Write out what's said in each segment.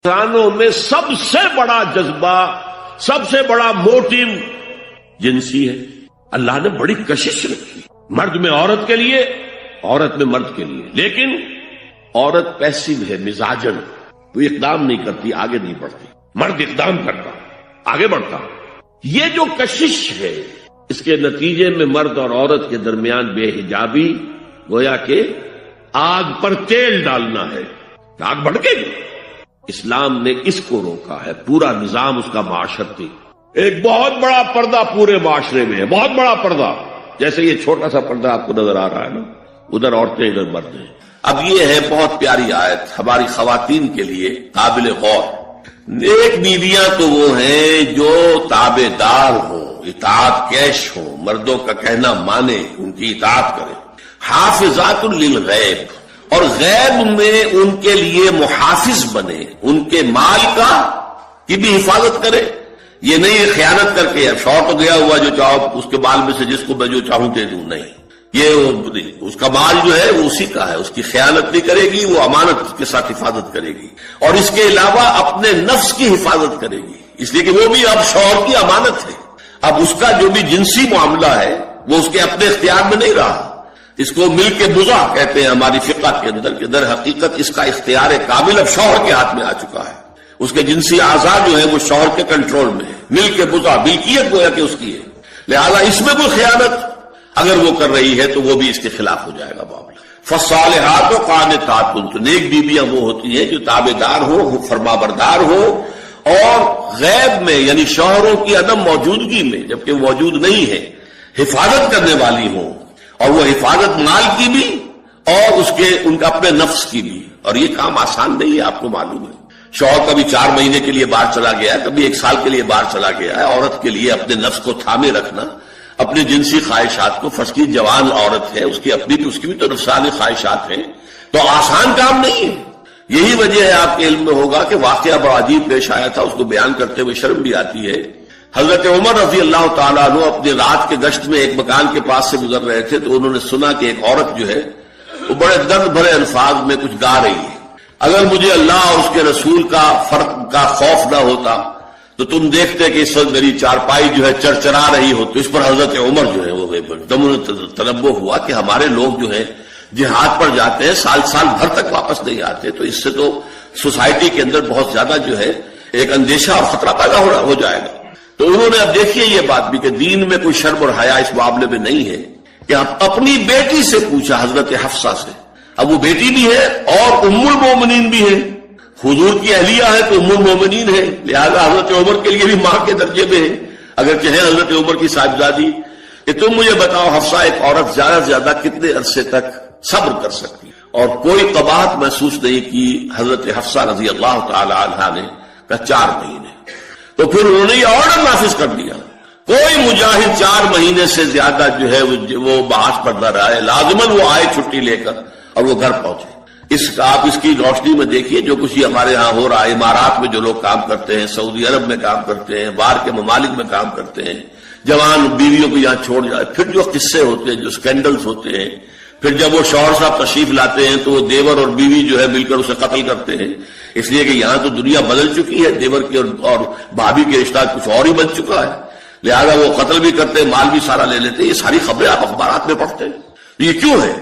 انسانوں میں سب سے بڑا جذبہ، سب سے بڑا موٹیو جنسی ہے۔ اللہ نے بڑی کشش رکھی، مرد میں عورت کے لیے، عورت میں مرد کے لیے، لیکن عورت پیسیو ہے، مزاجن، وہ اقدام نہیں کرتی، آگے نہیں بڑھتی، مرد اقدام کرتا، آگے بڑھتا۔ یہ جو کشش ہے، اس کے نتیجے میں مرد اور عورت کے درمیان بے حجابی گویا کہ آگ پر تیل ڈالنا ہے، آگ بھڑکے گی۔ اسلام نے اس کو روکا ہے، پورا نظام اس کا معاشرتی، ایک بہت بڑا پردہ پورے معاشرے میں ہے، بہت بڑا پردہ، جیسے یہ چھوٹا سا پردہ آپ کو نظر آ رہا ہے نا، ادھر عورتیں ادھر مرد ہیں۔ اب یہ ہے بہت پیاری آیت ہماری خواتین کے لیے قابل غور۔ نیک بیویاں تو وہ ہیں جو تابع دار ہوں، اطاعت کیش ہوں، مردوں کا کہنا مانے، ان کی اطاعت کرے۔ حافظات للغیب، اور غیب میں ان کے لیے محافظ بنے، ان کے مال کی بھی حفاظت کرے۔ یہ نہیں خیانت کر کے اب شوہر تو گیا ہوا، جو چاہو اس کے مال میں سے جس کو میں جو چاہوں دے دوں، نہیں، یہ اس کا مال جو ہے وہ اسی کا ہے، اس کی خیانت نہیں کرے گی، وہ امانت کے ساتھ حفاظت کرے گی، اور اس کے علاوہ اپنے نفس کی حفاظت کرے گی، اس لیے کہ وہ بھی اب شوہر کی امانت ہے۔ اب اس کا جو بھی جنسی معاملہ ہے وہ اس کے اپنے اختیار میں نہیں رہا۔ اس کو مل کے بزا کہتے ہیں ہماری فقہ کے اندر، کہ در حقیقت اس کا اختیار کامل اب شوہر کے ہاتھ میں آ چکا ہے، اس کے جنسی اعضاء جو ہے وہ شوہر کے کنٹرول میں ہے، مل کے بزا، ملکیت گویا کہ اس کی ہے، لہذا اس میں کوئی خیانت اگر وہ کر رہی ہے تو وہ بھی اس کے خلاف ہو جائے گا معاملہ۔ فالصالحات قانتات، تو نیک بیویاں وہ ہوتی ہیں جو تابع دار ہو، فرما بردار ہو، اور غیب میں یعنی شوہروں کی عدم موجودگی میں، جبکہ وہ موجود نہیں ہے، حفاظت کرنے والی ہوں، اور وہ حفاظت مال کی بھی اور ان کا اپنے نفس کی بھی۔ اور یہ کام آسان نہیں ہے، آپ کو معلوم ہے۔ شوہر کبھی 4 مہینے کے لیے باہر چلا گیا ہے، کبھی 1 سال کے لیے باہر چلا گیا ہے، عورت کے لیے اپنے نفس کو تھامے رکھنا، اپنی جنسی خواہشات کو، فرض کی جوان عورت ہے، اس کی بھی تو نفسانی خواہشات ہیں، تو آسان کام نہیں ہے۔ یہی وجہ ہے، آپ کے علم میں ہوگا کہ واقعہ بڑا عجیب پیش آیا تھا، اس کو بیان کرتے ہوئے شرم بھی آتی ہے۔ حضرت عمر رضی اللہ تعالیٰ عنہ اپنے رات کے گشت میں ایک مکان کے پاس سے گزر رہے تھے، تو انہوں نے سنا کہ ایک عورت جو ہے وہ بڑے درد بھرے الفاظ میں کچھ گا رہی ہے۔ اگر مجھے اللہ اور اس کے رسول کا فرق کا خوف نہ ہوتا تو تم دیکھتے کہ اس وقت میری چارپائی جو ہے چرچرا رہی ہو۔ تو اس پر حضرت عمر جو ہے وہ تنبہ ہوا کہ ہمارے لوگ جو ہے جہاد پر جاتے ہیں، سال بھر تک واپس نہیں آتے، تو اس سے تو سوسائٹی کے اندر بہت زیادہ جو ہے ایک اندیشہ اور خطرہ پیدا ہو جائے گا۔ تو انہوں نے اب دیکھیے یہ بات بھی کہ دین میں کوئی شرم اور حیا اس معاملے میں نہیں ہے، کہ اپنی بیٹی سے پوچھا، حضرت حفصہ سے، اب وہ بیٹی بھی ہے اور ام المومنین بھی ہے، حضور کی اہلیہ ہے تو ام المومنین ہے، لہذا حضرت عمر کے لیے بھی ماں کے درجے میں ہے، اگر چاہے حضرت عمر کی صاحبزادی، کہ تم مجھے بتاؤ حفصہ، ایک عورت زیادہ سے زیادہ کتنے عرصے تک صبر کر سکتی؟ اور کوئی قباحت محسوس نہیں کی حضرت حفصہ رضی اللہ تعالی عنہا نے، کہا 4 مہینے۔ تو پھر انہوں نے یہ آرڈر نافذ کر دیا، کوئی مجاہد 4 مہینے سے زیادہ جو ہے وہ بحث پر نہ رہے، لازماً وہ آئے چھٹی لے کر اور وہ گھر پہنچے۔ آپ اس کی روشنی میں دیکھیے جو کچھ ہمارے ہاں ہو رہا ہے، امارات میں جو لوگ کام کرتے ہیں، سعودی عرب میں کام کرتے ہیں، باہر کے ممالک میں کام کرتے ہیں، جوان بیویوں کو یہاں چھوڑ جائے، پھر جو قصے ہوتے ہیں، جو سکینڈلز ہوتے ہیں، پھر جب وہ شوہر صاحب تشریف لاتے ہیں تو وہ دیور اور بیوی جو ہے مل کر اسے قتل کرتے ہیں، اس لیے کہ یہاں تو دنیا بدل چکی ہے، دیور کی اور بھابھی کے رشتہ کچھ اور ہی بن چکا ہے، لہذا وہ قتل بھی کرتے ہیں، مال بھی سارا لے لیتے ہیں۔ یہ ساری خبریں آپ اخبارات میں پڑھتے ہیں۔ یہ کیوں ہے؟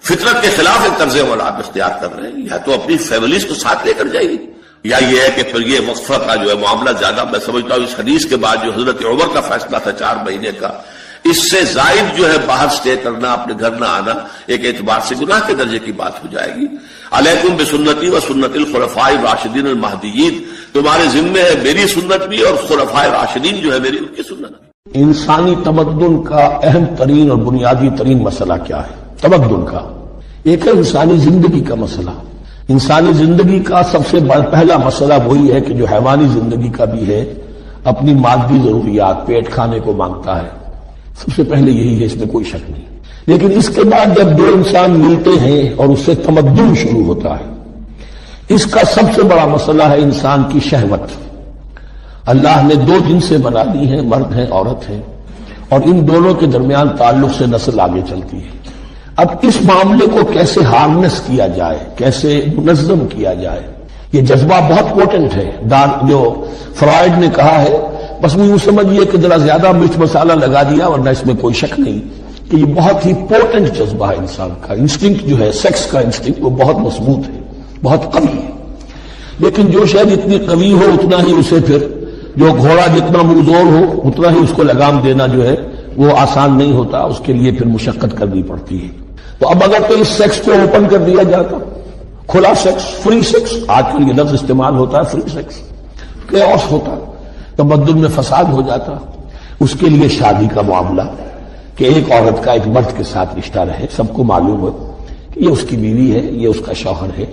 فطرت کے خلاف ایک طرز عمل آپ اختیار کر رہے ہیں، یا تو اپنی فیملیز کو ساتھ لے کر جائیے، یا یہ ہے کہ پھر یہ وقفہ کا جو ہے معاملہ زیادہ، میں سمجھتا ہوں اس حدیث کے بعد جو حضرت عمر کا فیصلہ تھا 4 مہینے کا، اس سے زائد جو ہے باہر سٹے کرنا، اپنے گھر نہ آنا، ایک اعتبار سے گناہ کے درجے کی بات ہو جائے گی۔ علیکم بسنتی و سنت الخلفاء الراشدین المہدیین، تمہارے ذمے ہے میری سنت بھی اور خلفاء راشدین جو ہے میری ان کی سنت بھی۔ انسانی تمدن کا اہم ترین اور بنیادی ترین مسئلہ کیا ہے؟ تمدن کا ایک ہے انسانی زندگی کا مسئلہ۔ انسانی زندگی کا سب سے پہلا مسئلہ وہی ہے کہ جو حیوانی زندگی کا بھی ہے، اپنی مادی ضروریات، پیٹ کھانے کو مانگتا ہے، سب سے پہلے یہی ہے، اس میں کوئی شک نہیں۔ لیکن اس کے بعد جب 2 انسان ملتے ہیں اور اس سے تمدن شروع ہوتا ہے، اس کا سب سے بڑا مسئلہ ہے انسان کی شہوت۔ اللہ نے 2 جنسیں بنا دی ہیں، مرد ہیں، عورت ہیں، اور ان دونوں کے درمیان تعلق سے نسل آگے چلتی ہے۔ اب اس معاملے کو کیسے ہارنس کیا جائے، کیسے منظم کیا جائے، یہ جذبہ بہت پوٹنٹ ہے. جو فرائڈ نے کہا ہے بس وہ یوں سمجھیے کہ ذرا زیادہ مرچ مسالہ لگا دیا, ورنہ اس میں کوئی شک نہیں کہ یہ بہت ہی پوٹنٹ جذبہ ہے انسان کا. انسٹنکٹ جو ہے, سیکس کا انسٹنکٹ, وہ بہت مضبوط ہے, بہت قوی ہے. لیکن جو شاید اتنی قوی ہو اتنا ہی اسے پھر, جو گھوڑا جتنا منظور ہو اتنا ہی اس کو لگام دینا جو ہے وہ آسان نہیں ہوتا, اس کے لیے پھر مشقت کرنی پڑتی ہے. تو اب اگر تو اس سیکس کو اوپن کر دیا جاتا, کھلا سیکس, فری سیکس, آج کل یہ لفظ استعمال ہوتا ہے فری سیکس, کیوس ہوتا, تمدن میں فساد ہو جاتا. اس کے لیے شادی کا معاملہ کہ ایک عورت کا ایک مرد کے ساتھ رشتہ رہے, سب کو معلوم ہو کہ یہ اس کی بیوی ہے, یہ اس کا شوہر ہے,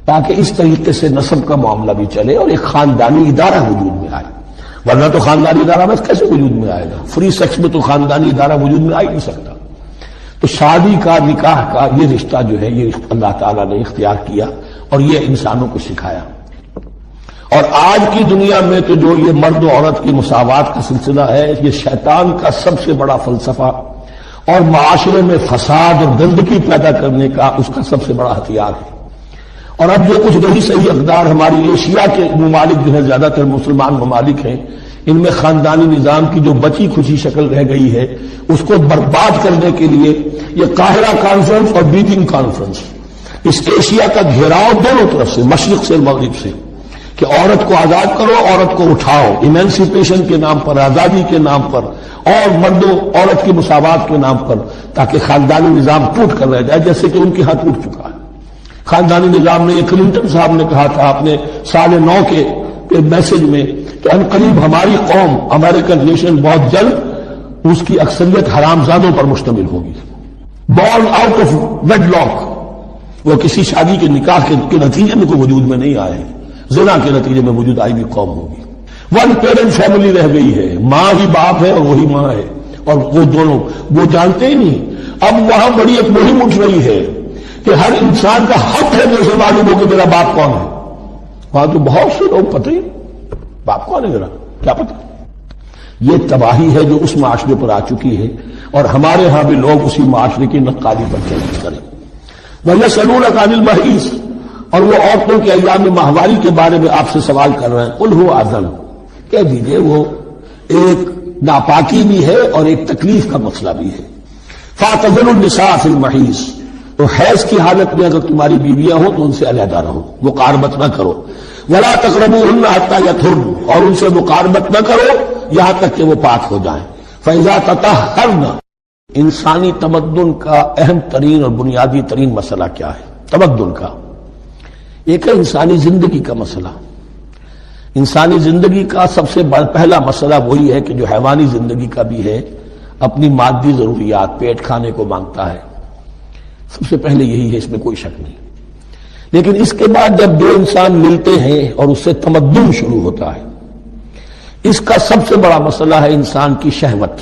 تاکہ اس طریقے سے نسب کا معاملہ بھی چلے اور ایک خاندانی ادارہ وجود میں آئے. ورنہ تو خاندانی ادارہ بس کیسے وجود میں آئے گا؟ فری سیکس میں تو خاندانی ادارہ وجود میں آ ہی نہیں سکتا. تو شادی کا, نکاح کا یہ رشتہ جو ہے یہ اللہ تعالیٰ نے اختیار کیا اور یہ انسانوں کو سکھایا. اور آج کی دنیا میں تو جو یہ مرد و عورت کی مساوات کا سلسلہ ہے, یہ شیطان کا سب سے بڑا فلسفہ اور معاشرے میں فساد اور گندگی پیدا کرنے کا اس کا سب سے بڑا ہتھیار ہے. اور اب جو کچھ رہی صحیح اقدار ہماری ایشیا کے ممالک جو ہے, زیادہ تر مسلمان ممالک ہیں, ان میں خاندانی نظام کی جو بچی کھچی شکل رہ گئی ہے اس کو برباد کرنے کے لیے یہ قاہرہ کانفرنس اور بیجنگ کانفرنس, اس ایشیا کا گھیراؤ دونوں طرف سے, مشرق سے مغرب سے, کہ عورت کو آزاد کرو, عورت کو اٹھاؤ, ایمینسیپیشن کے نام پر, آزادی کے نام پر, اور مرد و عورت کی مساوات کے نام پر, تاکہ خاندانی نظام ٹوٹ کر رہ جائے, جیسے کہ ان کے ہاں ٹوٹ چکا ہے. خاندانی نظام نے, کلنٹن صاحب نے کہا تھا اپنے سال 9 کے میسج میں کہ ان قریب ہماری قوم, امریکن نیشن, بہت جلد اس کی اکثریت حرامزادوں پر مشتمل ہوگی. Born out of wedlock, وہ کسی شادی کے نکاح کے نتیجے میں کوئی وجود میں نہیں آئے, زنا کے نتیجے میں وجود آئی بھی قوم ہوگی. ون پیرنٹ فیملی رہ گئی ہے, ماں ہی باپ ہے اور وہی ماں ہے, اور وہ دونوں وہ جانتے ہی نہیں. اب وہاں بڑی ایک مہم اٹھ رہی ہے کہ ہر انسان کا حق ہے میرے سے معلوم ہو کہ میرا باپ کون ہے. وہاں تو بہت سے لوگ پتہ ہی باپ کون ہے, ذرا کیا پتہ. یہ تباہی ہے جو اس معاشرے پر آ چکی ہے, اور ہمارے ہاں بھی لوگ اسی معاشرے کی نقالی پر چیلنج کریں. وَيَسْأَلُونَكَ عَنِ الْمَحِيضِ, اور وہ عورتوں کے ایام ماہواری کے بارے میں آپ سے سوال کر رہے ہیں. قُلْ هُوَ أَذًى, کہہ دیجئے وہ ایک ناپاکی بھی ہے اور ایک تکلیف کا مسئلہ بھی ہے. فَاعْتَزِلُوا النِّسَاءَ فِي الْمَحِيضِ, تو حیض کی حالت میں اگر تمہاری بیویاں ہوں تو ان سے علیحدہ رہو, مقاربت نہ کرو. وَلَا تَقْرَبُوهُنَّ حَتَّى يَطْهُرْنَ, اور ان سے مقاربت نہ کرو یہاں تک کہ وہ پاک ہو جائیں. فَإِذَا تَطَهَّرْنَ, انسانی تمدن کا اہم ترین اور بنیادی ترین مسئلہ کیا ہے تمدن کا؟ ایک ہے انسانی زندگی کا مسئلہ. انسانی زندگی کا سب سے پہلا مسئلہ وہی ہے کہ جو حیوانی زندگی کا بھی ہے, اپنی مادی ضروریات, پیٹ کھانے کو مانگتا ہے. سب سے پہلے یہی ہے, اس میں کوئی شک نہیں. لیکن اس کے بعد جب دو انسان ملتے ہیں اور اس سے تمدن شروع ہوتا ہے, اس کا سب سے بڑا مسئلہ ہے انسان کی شہوت.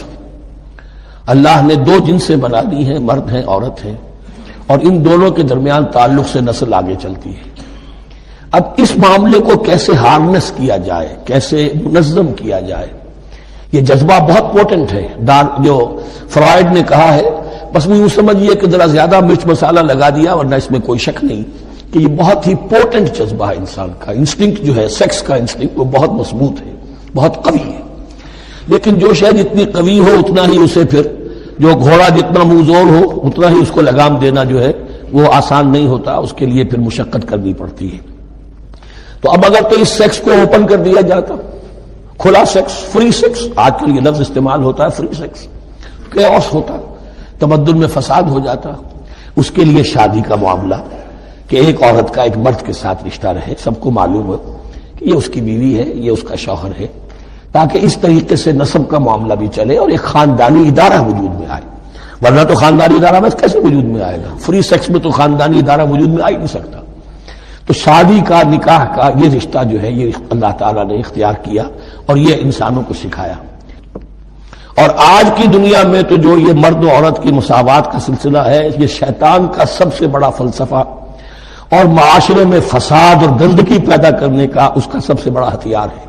اللہ نے دو جنسیں بنا دی ہیں, مرد ہیں, عورت ہیں, اور ان دونوں کے درمیان تعلق سے نسل آگے چلتی ہے. اب اس معاملے کو کیسے ہارنس کیا جائے, کیسے منظم کیا جائے, یہ جذبہ بہت پوٹنٹ ہے. جو فرائڈ نے کہا ہے بس وہ یوں سمجھیے کہ ذرا زیادہ مرچ مسالہ لگا دیا, ورنہ اس میں کوئی شک نہیں کہ یہ بہت ہی پوٹنٹ جذبہ ہے انسان کا. انسٹنکٹ جو ہے, سیکس کا انسٹنکٹ, وہ بہت مضبوط ہے, بہت قوی ہے. لیکن جو شاید اتنی قوی ہو اتنا ہی اسے پھر, جو گھوڑا جتنا منظور ہو اتنا ہی اس کو لگام دینا جو ہے وہ آسان نہیں ہوتا, اس کے لیے پھر مشقت کرنی پڑتی ہے. تو اب اگر تو اس سیکس کو اوپن کر دیا جاتا, کھلا سیکس, فری سیکس, آج کل یہ لفظ استعمال ہوتا ہے فری سیکس, کیوس ہوتا, تمدن میں فساد ہو جاتا. اس کے لیے شادی کا معاملہ کہ ایک عورت کا ایک مرد کے ساتھ رشتہ رہے, سب کو معلوم ہو کہ یہ اس کی بیوی ہے, یہ اس کا شوہر ہے, تاکہ اس طریقے سے نسب کا معاملہ بھی چلے اور ایک خاندانی ادارہ وجود میں آئے. ورنہ تو خاندانی ادارہ بس کیسے وجود میں آئے گا؟ فری سیکس میں تو خاندانی ادارہ وجود میں آ ہی نہیں سکتا. تو شادی کا, نکاح کا یہ رشتہ جو ہے یہ اللہ تعالیٰ نے اختیار کیا اور یہ انسانوں کو سکھایا. اور آج کی دنیا میں تو جو یہ مرد و عورت کی مساوات کا سلسلہ ہے, یہ شیطان کا سب سے بڑا فلسفہ اور معاشرے میں فساد اور گندگی پیدا کرنے کا اس کا سب سے بڑا ہتھیار ہے.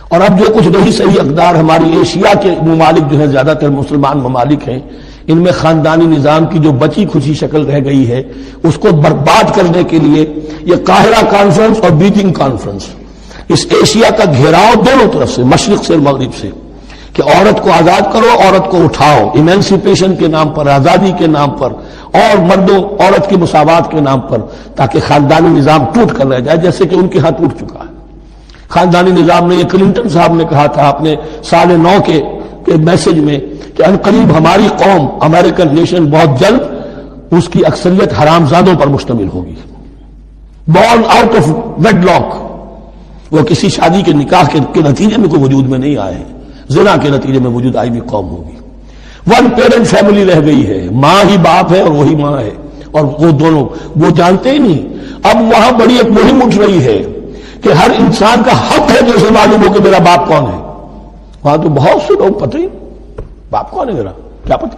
اور اب جو کچھ رہی صحیح اقدار ہماری ایشیا کے ممالک جو ہے, زیادہ تر مسلمان ممالک ہیں, ان میں خاندانی نظام کی جو بچی کھچی شکل رہ گئی ہے اس کو برباد کرنے کے لیے یہ قاہرہ کانفرنس اور بیجنگ کانفرنس، اس ایشیا کا گھیراؤ دونوں طرف سے، مشرق سے اور مغرب سے، کہ عورت کو آزاد کرو، عورت کو اٹھاؤ، ایمینسیپیشن کے نام پر، آزادی کے نام پر، اور مردوں عورت کی مساوات کے نام پر، تاکہ خاندانی نظام ٹوٹ کر رہ جائے، جیسے کہ ان کے ہاں ٹوٹ چکا ہے خاندانی نظام نے۔ یہ کلنٹن صاحب نے کہا تھا اپنے سال 9 کے میسج میں کہ ان قریب ہماری قوم، امریکن نیشن، بہت جلد اس کی اکثریت حرامزادوں پر مشتمل ہوگی، born out of wedlock, وہ کسی شادی کے نکاح کے نتیجے میں کوئی وجود میں نہیں آئے ہیں، زنا کے نتیجے میں وجود آئی بھی قوم ہوگی۔ ون پیرنٹ فیملی رہ گئی ہے، ماں ہی باپ ہے اور وہی ماں ہے، اور وہ دونوں وہ جانتے ہی نہیں۔ اب وہاں بڑی ایک مہم اٹھ رہی ہے کہ ہر انسان کا حق ہے جو اسے معلوم ہو کہ میرا باپ کون ہے۔ وہاں تو بہت سے لوگ پتہ ہی باپ کون ہے میرا، کیا پتہ۔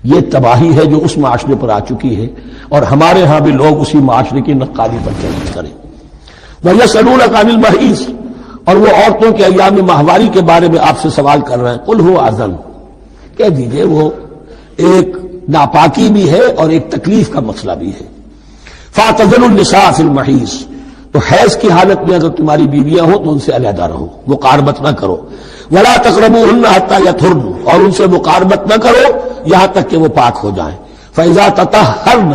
یہ تباہی ہے جو اس معاشرے پر آ چکی ہے، اور ہمارے ہاں بھی لوگ اسی معاشرے کی نقالی پر چلنے کریں۔ وَيَسْأَلُونَكَ عَنِ الْمَحِيضِ، اور وہ عورتوں کے ایام ماہواری کے بارے میں آپ سے سوال کر رہے ہیں۔ قُلْ هُوَ أَذًى، کہہ دیجئے وہ ایک ناپاکی بھی ہے اور ایک تکلیف کا مسئلہ بھی ہے۔ فَاعْتَزِلُوا النِّسَاءَ فِي الْمَحِيضِ، تو حیض کی حالت میں اگر تمہاری بیویاں ہوں تو ان سے علیحدہ رہو، مقاربت نہ کرو۔ وَلَا تَقْرَبُوهُنَّ حَتَّى يَطْهُرْنَ، اور ان سے مقاربت نہ کرو یہاں تک کہ وہ پاک ہو جائیں۔ فَإِذَا تَطَهَّرْنَ،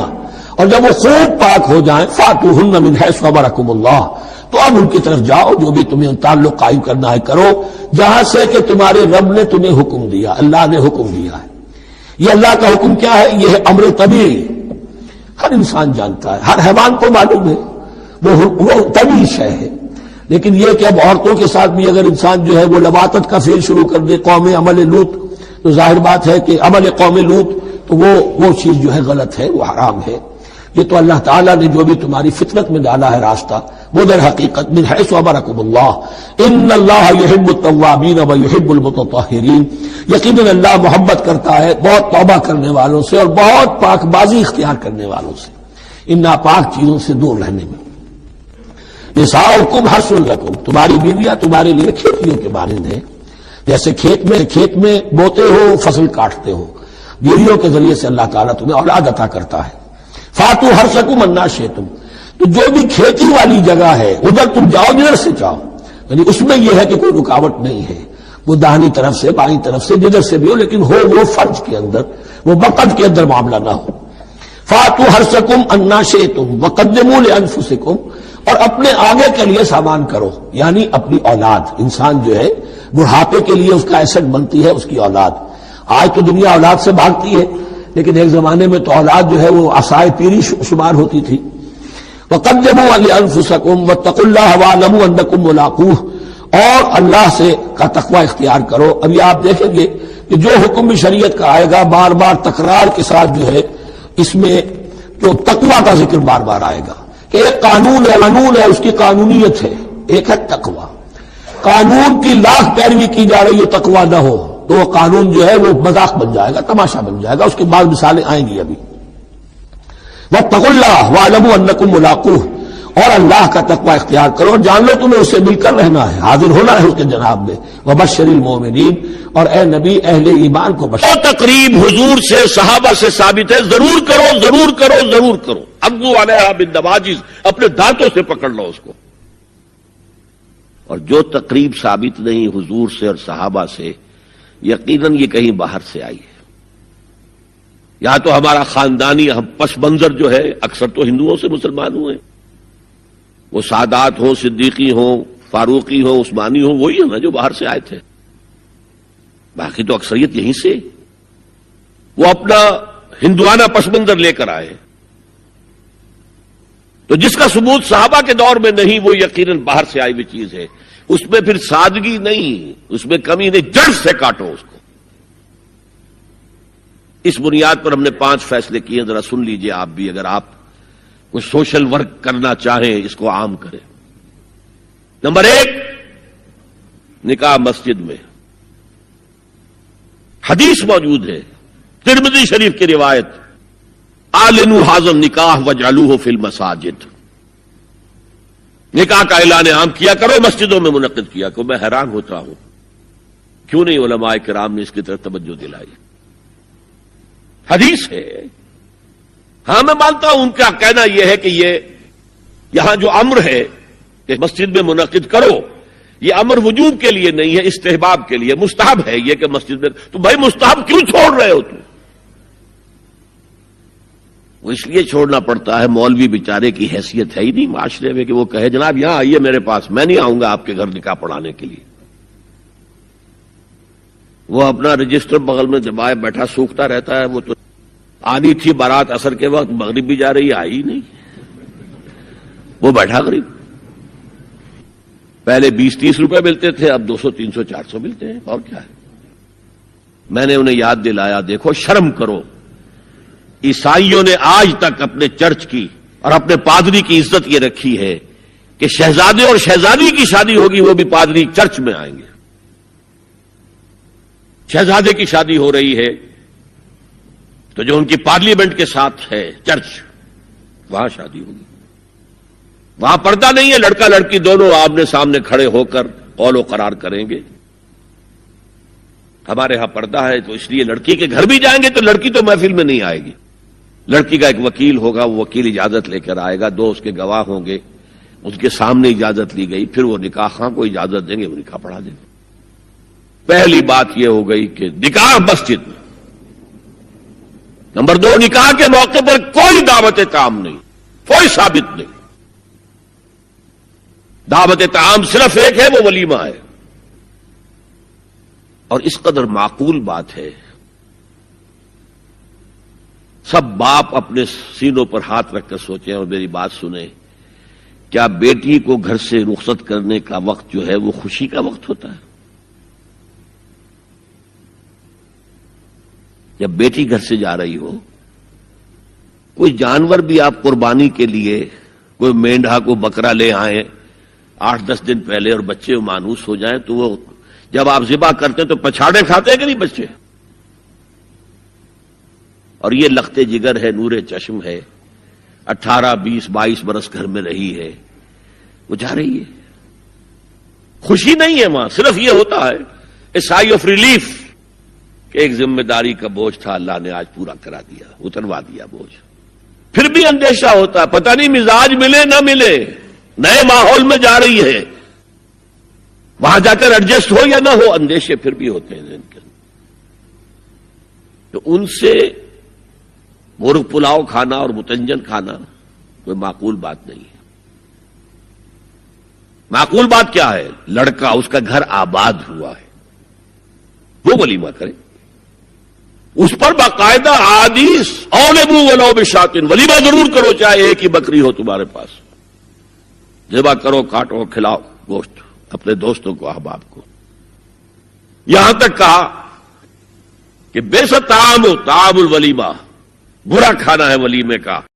اور جب وہ خوب پاک ہو جائیں، فَأْتُوهُنَّ مِنْ حَيْثُ أَمَرَكُمُ اللَّهُ، تو اب ان کی طرف جاؤ، جو بھی تمہیں تعلق قائم کرنا ہے کرو، جہاں سے کہ تمہارے رب نے تمہیں حکم دیا، اللہ نے حکم دیا ہے۔ یہ اللہ کا حکم کیا ہے؟ یہ ہے امر طبیعی، ہر انسان جانتا ہے، ہر حیوان کو معلوم ہے، وہ طبیعی شے ہے۔ لیکن یہ کہ اب عورتوں کے ساتھ بھی اگر انسان جو ہے وہ لواطت کا فعل شروع کر دے، قوم عمل لوط، تو ظاہر بات ہے کہ عمل قوم لوط تو وہ چیز جو ہے غلط ہے، وہ حرام ہے۔ یہ تو اللہ تعالیٰ نے جو بھی تمہاری فطرت میں ڈالا ہے راستہ، وہ در حقیقت من حیث امرکم اللہ، ان اللہ یحب التوابین ویحب المتطہرین، یقیناً اللہ محبت کرتا ہے بہت توبہ کرنے والوں سے اور بہت پاک بازی اختیار کرنے والوں سے، ان ناپاک چیزوں سے دور رہنے میں۔ نساؤکم حرث لکم، تمہاری بیویاں تمہارے لیے کھیتیوں کے مانند ہیں، جیسے کھیت میں بوتے ہو، فصل کاٹتے ہو، بیویوں کے ذریعے سے اللہ تعالیٰ تمہیں اولاد عطا کرتا ہے۔ فاتو حرثکم انا شئتم، تو جو بھی کھیتی والی جگہ ہے ادھر تم جاؤ جدھر سے چاہو، یعنی اس میں یہ ہے کہ کوئی رکاوٹ نہیں ہے، وہ داہنی طرف سے بائیں طرف سے جدھر سے بھی ہو، لیکن ہو وہ فرج کے اندر، وہ وقت کے اندر معاملہ نہ ہو۔ فاتو حرثکم انا شئتم وقدموا لانفسکم، اور اپنے آگے کے لیے سامان کرو، یعنی اپنی اولاد۔ انسان جو ہے بڑھاپے کے لیے اس کا ایسٹ بنتی ہے اس کی اولاد۔ آج تو دنیا اولاد سے بھاگتی ہے، لیکن ایک زمانے میں تو اولاد جو ہے وہ عصائے پیری شمار ہوتی تھی۔ وَقَدِّمُوا لِأَنفُسَكُمْ وَاتَّقُوا اللَّهَ وَاعْلَمُوا أَنَّكُمْ مُلَاقُوهُ، اور اللہ سے کا تقوی اختیار کرو۔ ابھی آپ دیکھیں گے کہ جو حکم بھی شریعت کا آئے گا بار بار تکرار کے ساتھ جو ہے اس میں جو تقوی کا ذکر بار بار آئے گا، کہ ایک قانون ہے اس کی قانونیت ہے، ایک ہے تقوی۔ قانون کی لاکھ پیروی کی جا رہی ہے، تقوی نہ ہو تو وہ قانون جو ہے وہ مذاق بن جائے گا، تماشا بن جائے گا۔ اس کے بعد مثالیں آئیں گی ابھی۔ واتقوا اللہ واعلموا انکم ملاقوہ، اور اللہ کا تقوی اختیار کرو اور جان لو تمہیں اس سے مل کر رہنا ہے، حاضر ہونا ہے اس کے جناب میں۔ وبشر المؤمنین، اور اے نبی اہل ایمان کو بشر۔ تقریب حضور سے صحابہ سے ثابت ہے، ضرور کرو ضرور کرو ضرور کرو، عضوا علیہا بالنواجذ، اپنے دانتوں سے پکڑ لو اس کو۔ اور جو تقریب ثابت نہیں حضور سے اور صحابہ سے، یقیناً یہ کہیں باہر سے آئی ہے۔ یا تو ہمارا خاندانی پس منظر جو ہے، اکثر تو ہندوؤں سے مسلمان ہوئے، وہ سادات ہوں، صدیقی ہوں، فاروقی ہوں، عثمانی ہوں، وہی ہے نا جو باہر سے آئے تھے، باقی تو اکثریت یہیں سے، وہ اپنا ہندوانہ پس منظر لے کر آئے۔ تو جس کا ثبوت صحابہ کے دور میں نہیں، وہ یقیناً باہر سے آئی ہوئی چیز ہے، اس میں پھر سادگی نہیں، اس میں کمی نہیں، جڑ سے کاٹو اس کو۔ اس بنیاد پر ہم نے 5 فیصلے کیے، ذرا سن لیجئے آپ بھی، اگر آپ کوئی سوشل ورک کرنا چاہیں اس کو عام کریں۔ نمبر 1، نکاح مسجد میں۔ حدیث موجود ہے، ترمذی شریف کی روایت، اعلنوا ھذا النکاح واجعلوہ فی المساجد، نکاح کا اعلان عام کیا کرو، مسجدوں میں منعقد کیا کرو۔ میں حیران ہوتا ہوں کیوں نہیں علماء کرام نے اس کی طرف توجہ دلائی۔ حدیث ہے. ہاں میں مانتا ہوں ان کا کہنا یہ ہے کہ یہ یہاں جو امر ہے کہ مسجد میں منعقد کرو، یہ امر وجوب کے لیے نہیں ہے، استحباب کے لیے. مستحب ہے یہ کہ مسجد میں. تو بھائی مستحب کیوں چھوڑ رہے ہو تم؟ وہ اس لیے چھوڑنا پڑتا ہے، مولوی بیچارے کی حیثیت ہے ہی نہیں معاشرے میں کہ وہ کہے جناب یہاں آئیے میرے پاس، میں نہیں آؤں گا آپ کے گھر نکاح پڑھانے کے لیے. وہ اپنا رجسٹر بغل میں دبائے بیٹھا سوکھتا رہتا ہے. وہ تو آنی تھی بارات عصر کے وقت، مغرب بھی جا رہی ہے، آئی نہیں، وہ بیٹھا غریب. پہلے 20-30 روپے ملتے تھے، اب 200 300 400 ملتے ہیں. اور کیا ہے؟ میں نے انہیں یاد دلایا دیکھو شرم کرو. عیسائیوں نے آج تک اپنے چرچ کی اور اپنے پادری کی عزت یہ رکھی ہے کہ شہزادے اور شہزادی کی شادی ہوگی وہ بھی پادری چرچ میں آئیں گے. شہزادے کی شادی ہو رہی ہے تو جو ان کی پارلیمنٹ کے ساتھ ہے چرچ، وہاں شادی ہوگی. وہاں پردہ نہیں ہے، لڑکا لڑکی دونوں آمنے سامنے کھڑے ہو کر قول و قرار کریں گے. ہمارے ہاں پردہ ہے تو اس لیے لڑکی کے گھر بھی جائیں گے تو لڑکی تو محفل میں نہیں آئے گی. لڑکی کا ایک وکیل ہوگا، وہ وکیل اجازت لے کر آئے گا، 2 اس کے گواہ ہوں گے، اس کے سامنے اجازت لی گئی، پھر وہ نکاح خواہ کو اجازت دیں گے، وہ نکاح پڑھا دیں گے. پہلی بات یہ ہو گئی کہ نکاح مسجد میں. نمبر 2، نکاح کے موقع پر کوئی دعوت طعام نہیں، کوئی ثابت نہیں. دعوت طعام صرف ایک ہے، وہ ولیمہ ہے. اور اس قدر معقول بات ہے، سب باپ اپنے سینوں پر ہاتھ رکھ کر سوچیں اور میری بات سنیں. کیا بیٹی کو گھر سے رخصت کرنے کا وقت جو ہے وہ خوشی کا وقت ہوتا ہے؟ جب بیٹی گھر سے جا رہی ہو، کوئی جانور بھی آپ قربانی کے لیے کوئی مینڈھا کو بکرا لے آئیں 8-10 دن پہلے اور بچے مانوس ہو جائیں تو وہ جب آپ ذبح کرتے ہیں تو پچھاڑے کھاتے ہیں کہ نہیں بچے؟ اور یہ لختے جگر ہے، نور چشم ہے، 18 20 22 برس گھر میں رہی ہے، وہ جا رہی ہے. خوشی نہیں ہے وہاں، صرف یہ ہوتا ہے اے سائی آف ریلیف کہ ایک ذمہ داری کا بوجھ تھا، اللہ نے آج پورا کرا دیا، اتروا دیا بوجھ. پھر بھی اندیشہ ہوتا ہے، پتہ نہیں مزاج ملے نہ ملے، نئے ماحول میں جا رہی ہے، وہاں جا کر ایڈجسٹ ہو یا نہ ہو، اندیشے پھر بھی ہوتے ہیں ذہن کے اندر. تو ان سے مرغ پلاؤ کھانا اور متنجن کھانا کوئی معقول بات نہیں ہے. معقول بات کیا ہے؟ لڑکا اس کا گھر آباد ہوا ہے، وہ ولیمہ کرے، اس پر باقاعدہ حدیث اولبو ولو بشاتن، ولیمہ ضرور کرو چاہے ایک ہی بکری ہو تمہارے پاس، ذبح کرو، کاٹو، کھلاؤ گوشت اپنے دوستوں کو، احباب کو. یہاں تک کہا کہ بے طعام الولیمہ، برا کھانا ہے ولیمے کا.